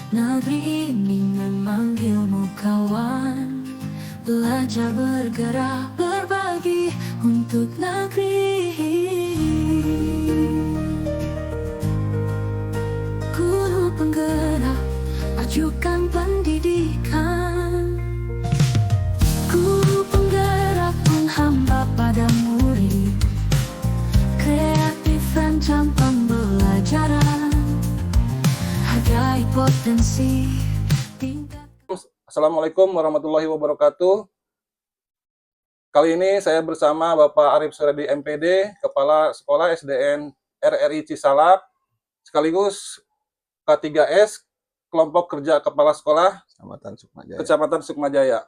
Negeri ini memanggilmu kawan, belajar bergerak berbagi untuk negeri. Guru penggerak, ajukan pendidikan. Guru penggerak menghamba pada murid, kreatif rancang pembelajaran, hargai potensi tingkat. Assalamualaikum warahmatullahi wabarakatuh. Kali ini saya bersama Bapak Arif Suredi MPD, Kepala Sekolah SDN RRI Cisalak, sekaligus K3S, Kelompok Kerja Kepala Sekolah Kecamatan Sukmajaya.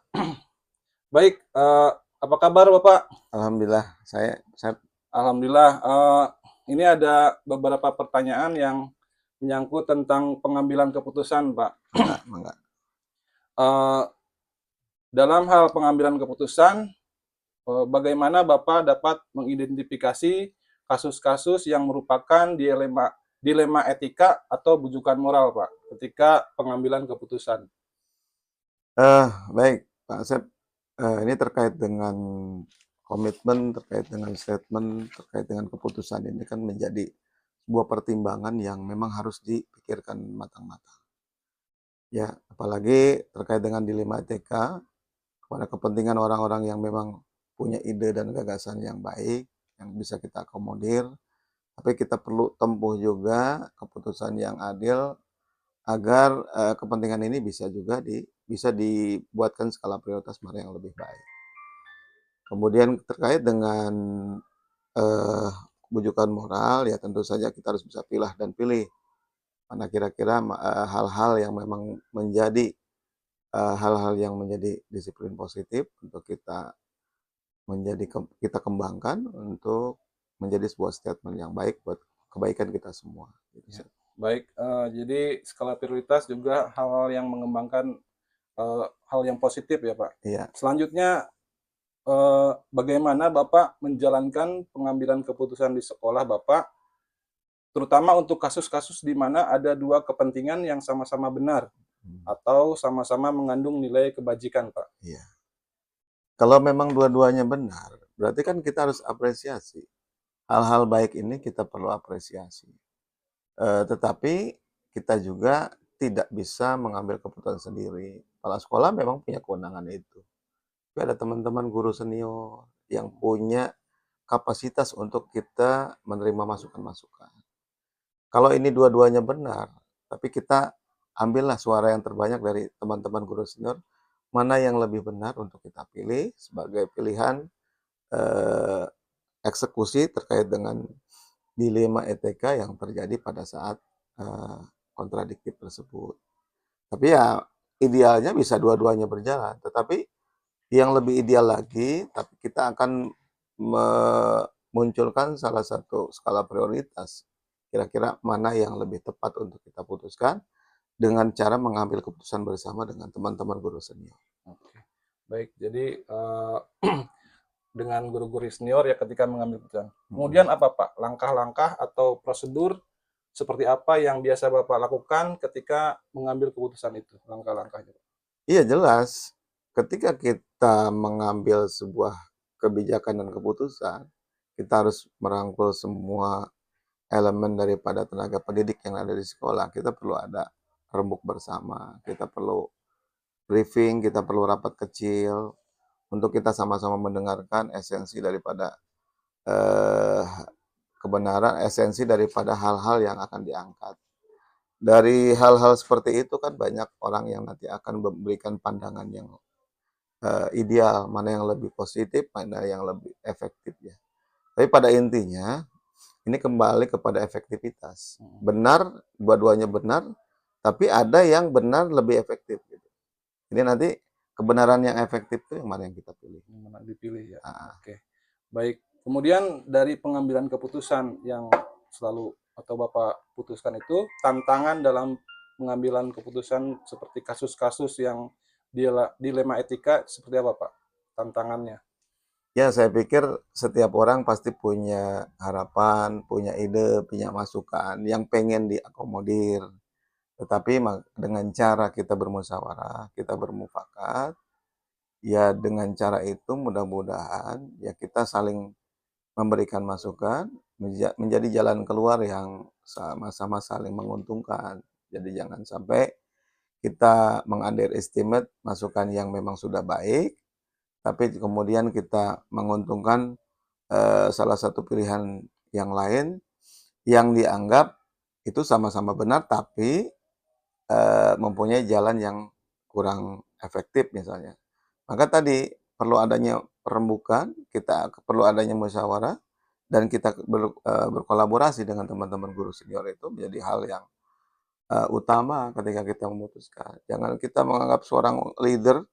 Baik, apa kabar Bapak? Alhamdulillah, saya Alhamdulillah. Ini ada beberapa pertanyaan yang menyangkut tentang pengambilan keputusan, Pak. enggak. Dalam hal pengambilan keputusan, bagaimana Bapak dapat mengidentifikasi kasus-kasus yang merupakan dilema etika atau bujukan moral, Pak, ketika pengambilan keputusan? Baik, Pak Asep. Ini terkait dengan komitmen, terkait dengan statement, terkait dengan keputusan ini kan menjadi sebuah pertimbangan yang memang harus dipikirkan matang-matang. Ya, apalagi terkait dengan dilema etika, kepada kepentingan orang-orang yang memang punya ide dan gagasan yang baik, yang bisa kita akomodir, tapi kita perlu tempuh juga keputusan yang adil agar kepentingan ini bisa juga bisa dibuatkan skala prioritas mana yang lebih baik. Kemudian terkait dengan bujukan moral, ya tentu saja kita harus bisa pilih dan pilih mana kira-kira hal-hal yang memang menjadi hal-hal yang menjadi disiplin positif untuk kita kembangkan untuk menjadi sebuah statement yang baik buat kebaikan kita semua. Gitu. Baik, jadi skala prioritas juga hal-hal yang mengembangkan hal yang positif ya Pak. Iya. Selanjutnya, bagaimana Bapak menjalankan pengambilan keputusan di sekolah Bapak, terutama untuk kasus-kasus di mana ada dua kepentingan yang sama-sama benar atau sama-sama mengandung nilai kebajikan, Pak? Iya. Kalau memang dua-duanya benar, berarti kan kita harus apresiasi. Hal-hal baik ini kita perlu apresiasi. Tetapi kita juga tidak bisa mengambil keputusan sendiri. Kepala sekolah memang punya kewenangan itu. Tapi ada teman-teman guru senior yang punya kapasitas untuk kita menerima masukan-masukan. Kalau ini dua-duanya benar, tapi kita ambillah suara yang terbanyak dari teman-teman guru senior, mana yang lebih benar untuk kita pilih sebagai pilihan eksekusi terkait dengan dilema etika yang terjadi pada saat kontradiktif tersebut. Tapi ya idealnya bisa dua-duanya berjalan, tetapi yang lebih ideal lagi, tapi kita akan memunculkan salah satu skala prioritas. Kira-kira mana yang lebih tepat untuk kita putuskan dengan cara mengambil keputusan bersama dengan teman-teman guru senior. Oke. Baik, jadi dengan guru-guru senior ya ketika mengambil keputusan. Kemudian apa Pak? Langkah-langkah atau prosedur seperti apa yang biasa Bapak lakukan ketika mengambil keputusan itu? Langkah-langkahnya. Iya jelas, ketika kita mengambil sebuah kebijakan dan keputusan, kita harus merangkul semua elemen daripada tenaga pendidik yang ada di sekolah. Kita perlu ada rembuk bersama, kita perlu briefing, kita perlu rapat kecil untuk kita sama-sama mendengarkan esensi daripada kebenaran, esensi daripada hal-hal yang akan diangkat. Dari hal-hal seperti itu kan banyak orang yang nanti akan memberikan pandangan yang ideal, mana yang lebih positif, mana yang lebih efektif ya. Tapi pada intinya ini kembali kepada efektivitas. Benar, dua-duanya benar, tapi ada yang benar lebih efektif. Gitu. Jadi nanti kebenaran yang efektif itu yang mana yang kita pilih. Yang mana dipilih ya. Oke. Baik. Kemudian dari pengambilan keputusan yang selalu atau Bapak putuskan itu, tantangan dalam pengambilan keputusan seperti kasus-kasus yang dilema etika seperti apa Pak? Tantangannya? Ya, saya pikir setiap orang pasti punya harapan, punya ide, punya masukan yang pengen diakomodir. Tetapi dengan cara kita bermusyawarah, kita bermufakat, ya dengan cara itu mudah-mudahan ya kita saling memberikan masukan, menjadi jalan keluar yang sama-sama saling menguntungkan. Jadi jangan sampai kita meng-underestimate masukan yang memang sudah baik, tapi kemudian kita menguntungkan salah satu pilihan yang lain yang dianggap itu sama-sama benar, tapi mempunyai jalan yang kurang efektif misalnya. Maka tadi perlu adanya perembukan, kita perlu adanya musyawarah, dan kita berkolaborasi dengan teman-teman guru senior itu menjadi hal yang utama ketika kita memutuskan. Jangan kita menganggap seorang leader,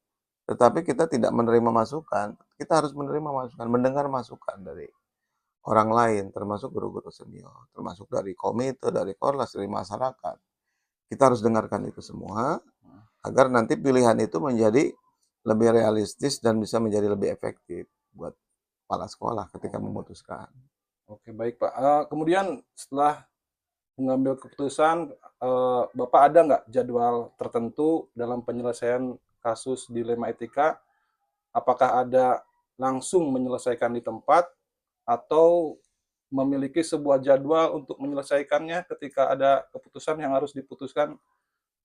tetapi kita tidak menerima masukan. Kita harus menerima masukan, mendengar masukan dari orang lain, termasuk guru-guru senior, termasuk dari komite, dari korlas, dari masyarakat. Kita harus dengarkan itu semua, agar nanti pilihan itu menjadi lebih realistis dan bisa menjadi lebih efektif buat kepala sekolah ketika memutuskan. Oke, baik Pak. Kemudian setelah mengambil keputusan, Bapak ada nggak jadwal tertentu dalam penyelesaian kasus dilema etika? Apakah ada langsung menyelesaikan di tempat atau memiliki sebuah jadwal untuk menyelesaikannya ketika ada keputusan yang harus diputuskan?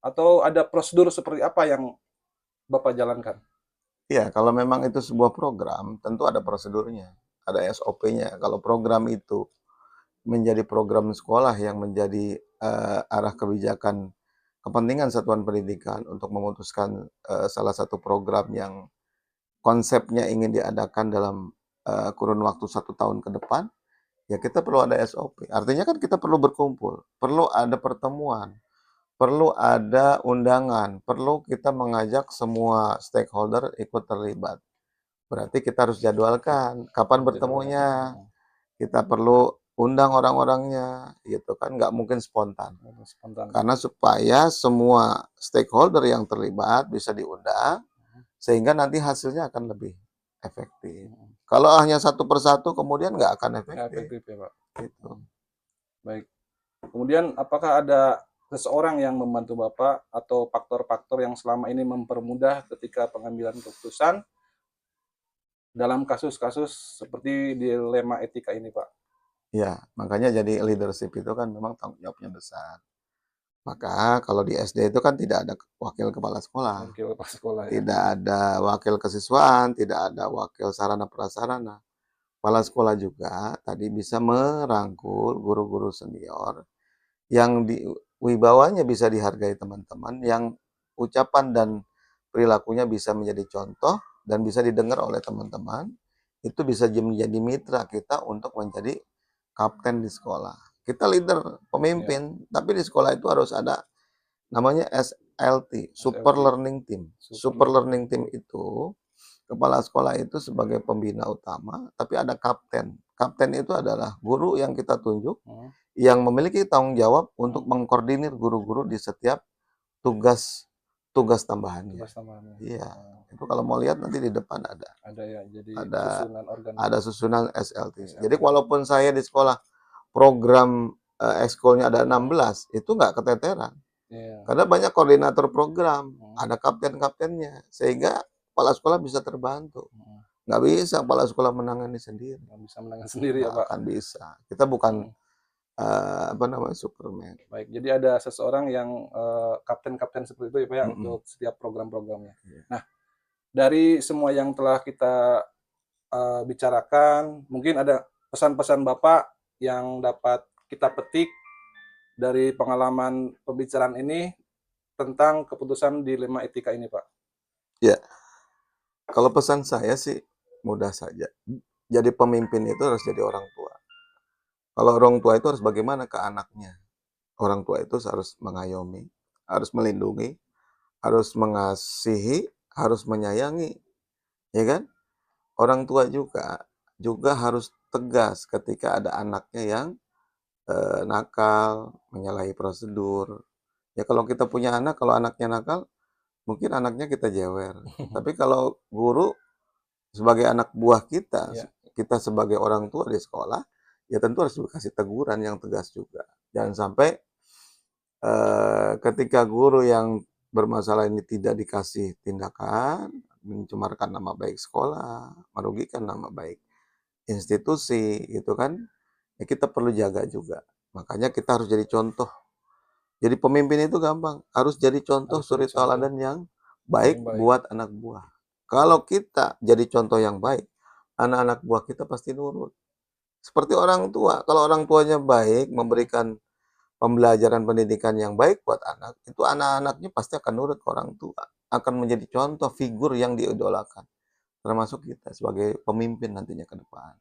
Atau ada prosedur seperti apa yang Bapak jalankan? Iya, kalau memang itu sebuah program, tentu ada prosedurnya, ada SOP-nya. Kalau program itu menjadi program sekolah yang menjadi arah kebijakan kepentingan satuan pendidikan untuk memutuskan salah satu program yang konsepnya ingin diadakan dalam kurun waktu 1 tahun ke depan, ya kita perlu ada SOP. Artinya kan kita perlu berkumpul, perlu ada pertemuan, perlu ada undangan, perlu kita mengajak semua stakeholder ikut terlibat. Berarti kita harus jadwalkan kapan bertemunya, kita perlu undang orang-orangnya, gitu kan, nggak mungkin spontan. Spontan. Karena supaya semua stakeholder yang terlibat bisa diundang, sehingga nanti hasilnya akan lebih efektif. Kalau hanya satu persatu kemudian nggak akan Nggak efektif. efektif ya Pak. Gitu. Baik. Kemudian apakah ada seseorang yang membantu Bapak atau faktor-faktor yang selama ini mempermudah ketika pengambilan keputusan dalam kasus-kasus seperti dilema etika ini, Pak? Ya, makanya jadi leadership itu kan memang tanggung jawabnya besar. Maka kalau di SD itu kan tidak ada wakil kepala sekolah, Wakil kepala sekolah ya. tidak ada wakil kesiswaan, tidak ada wakil sarana prasarana. Kepala sekolah juga tadi bisa merangkul guru-guru senior yang wibawanya bisa dihargai teman-teman, yang ucapan dan perilakunya bisa menjadi contoh dan bisa didengar oleh teman-teman, itu bisa menjadi mitra kita untuk menjadi kapten di sekolah. Kita leader, pemimpin, tapi di sekolah itu harus ada namanya SLT, Super Learning Team. Super Learning Team itu, kepala sekolah itu sebagai pembina utama, tapi ada kapten. Kapten itu adalah guru yang kita tunjuk, yang memiliki tanggung jawab untuk mengkoordinir guru-guru di setiap tugas tambahannya. Tugas tambahannya. Iya, itu kalau mau lihat nanti di depan ada. Ada ya, jadi Ada susunan organ. ada susunan SLT. Jadi walaupun saya di sekolah program ekskulnya ada 16, itu nggak keteteran. Iya. Karena banyak koordinator program, ada kapten-kaptennya, sehingga kepala sekolah bisa terbantu. Nggak bisa kepala sekolah menangani sendiri. Nggak bisa menangani sendiri ya, Nggak Pak? akan bisa. Kita bukan Superman. Baik, jadi ada seseorang yang kapten-kapten seperti itu ya Pak ya, untuk setiap program-programnya. Iya. Nah, dari semua yang telah kita bicarakan, mungkin ada pesan-pesan Bapak yang dapat kita petik dari pengalaman pembicaraan ini tentang keputusan dilema etika ini, Pak. Ya, kalau pesan saya sih mudah saja. Jadi pemimpin itu harus jadi orang tua. Kalau orang tua itu harus bagaimana ke anaknya. Orang tua itu harus mengayomi, harus melindungi, harus mengasihi, harus menyayangi, ya kan? Orang tua juga harus tegas ketika ada anaknya yang nakal, menyalahi prosedur. Ya kalau kita punya anak, kalau anaknya nakal, mungkin anaknya kita jewer. Tapi kalau guru sebagai anak buah kita, kita sebagai orang tua di sekolah, ya tentu harus dikasih teguran yang tegas juga. Jangan sampai ketika guru yang bermasalah ini tidak dikasih tindakan, mencemarkan nama baik sekolah, merugikan nama baik institusi, gitu kan, ya kita perlu jaga juga. Makanya kita harus jadi contoh. Jadi pemimpin itu gampang, harus jadi contoh Harus jadi suri tauladan yang baik baik. buat anak buah. Kalau kita jadi contoh yang baik, anak-anak buah kita pasti nurut. Seperti orang tua, kalau orang tuanya baik, memberikan pembelajaran pendidikan yang baik buat anak, itu anak-anaknya pasti akan nurut ke orang tua, akan menjadi contoh figur yang diidolakan, termasuk kita sebagai pemimpin nantinya ke depan.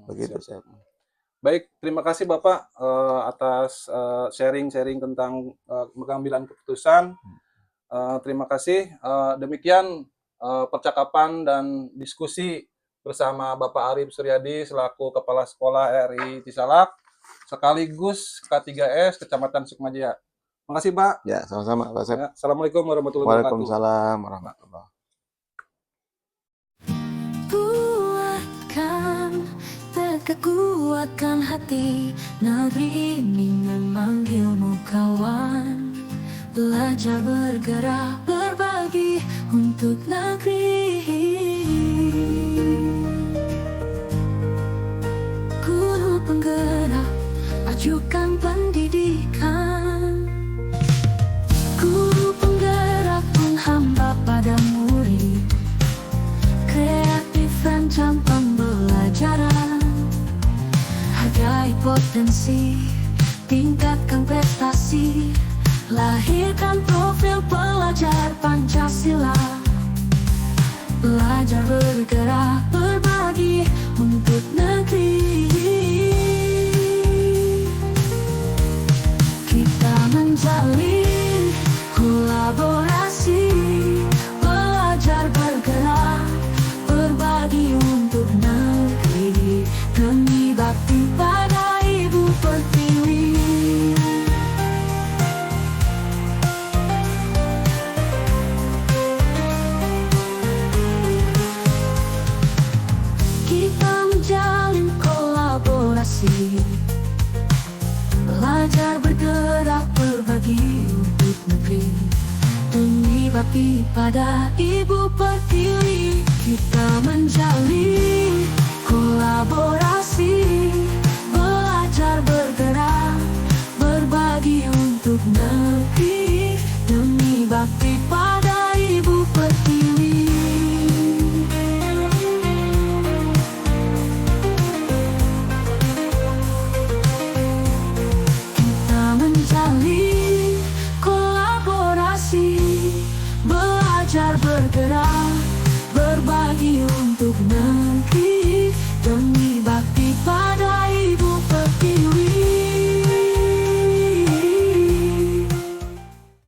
Begitu Siap. saya. Baik, terima kasih Bapak atas sharing-sharing tentang pengambilan keputusan. Terima kasih. Demikian percakapan dan diskusi bersama Bapak Arif Suryadi selaku Kepala Sekolah RI Cisalak sekaligus K3S Kecamatan Sukmajaya. Terima kasih Pak. Ya, sama-sama Pak Sep. Ya, Assalamualaikum warahmatullahi wabarakatuh. Waalaikumsalam warahmatullahi Kuatkan, tegak kuatkan hati. Negeri ini memanggilmu kawan. Belajar bergerak berbagi untuk negeri. Guru penggerak, ajukan pendidikan. Guru penggerak menghamba pada murid. Kreatif rancang pembelajaran. Hargai potensi, tingkatkan prestasi. Lahirkan profil pelajar Pancasila. Belajar bergerak berbagi untuk negeri. Kita menjalin kolaborasi. Belajar bergerak berbagi untuk negeri. Demi bakti pada Ibu Pertiwi. Kita menjalin kolaborasi. Belajar bergerak berbagi untuk negeri. Demi bakti pada Ibu Pertiwi. Kita menjalin kolaborasi. Belajar bergerak berbagi untuk negeri. Demi bakti pada Ibu Pertiwi. Kita menjalin kolaborasi. Belajar bergerak